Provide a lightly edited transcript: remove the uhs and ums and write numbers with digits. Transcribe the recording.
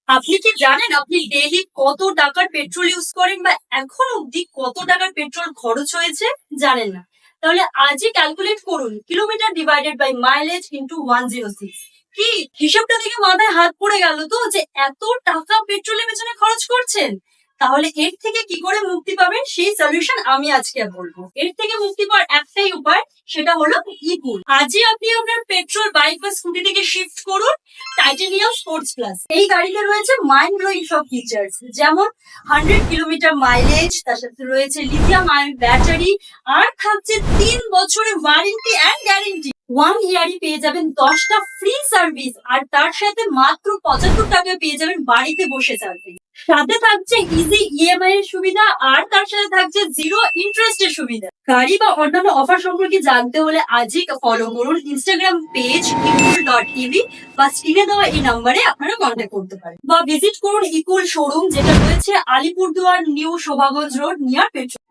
আপনি কি জানেন আপনি ডেইলি কত টাকার পেট্রোল ইউজ করেন বা এখন অবধি কত টাকার পেট্রোল খরচ হয়েছে? জানেন না? তাহলে আজই ক্যালকুলেট করুন kilometre divided by mileage into 106। কি হিসাবটা দেখে মাথায় হাত পড়ে গেল তো যে এত টাকা পেট্রোলের পেছনে খরচ করছেন? তাহলে এর থেকে কি করে মুক্তি পাবেন সেই সলিউশন আমি আজকে বলবো। এর থেকে মুক্তি পাওয়ার একটাই উপায়, সেটা হলো ইকুল। আজই আপনি আপনার পেট্রোল বাইক বা স্কুটি থেকে শিফট করুন টাইটানিয়াম স্পোর্টস প্লাস। এই গাড়িতে রয়েছে মাইন্ড ব্লোয়িং সব ফিচার্স, যেমন 100 কিলোমিটার মাইলেজ, তার সাথে রয়েছে লিথিয়াম আয়ন ব্যাটারি, আর থাকছে 3 বছরের ওয়ারেন্টি অ্যান্ড গ্যারেন্টি। 1 ইয়ারই পেয়ে যাবেন 10টা ফ্রি সার্ভিস, আর তার সাথে মাত্র 75 টাকায় পেয়ে যাবেন বাড়িতে বসে সার্ভিস। সাথে থাকছে ইজি ইএমআই এর সুবিধা, আর তার সাথে থাকছে জিরো ইন্টারেস্টের সুবিধা। গাড়ি বা অন্যান্য অফার সম্পর্কে জানতে হলে আজই ফলো করুন ইনস্টাগ্রাম পেজ ইকুল.ইভি বা স্ক্রিনে দেওয়া এই নাম্বারে আপনারা কন্ট্যাক্ট করতে পারেন, বা ভিজিট করুন ইকুল শোরুম, যেটা রয়েছে Alipurduar new Shobhaganj road near petrol.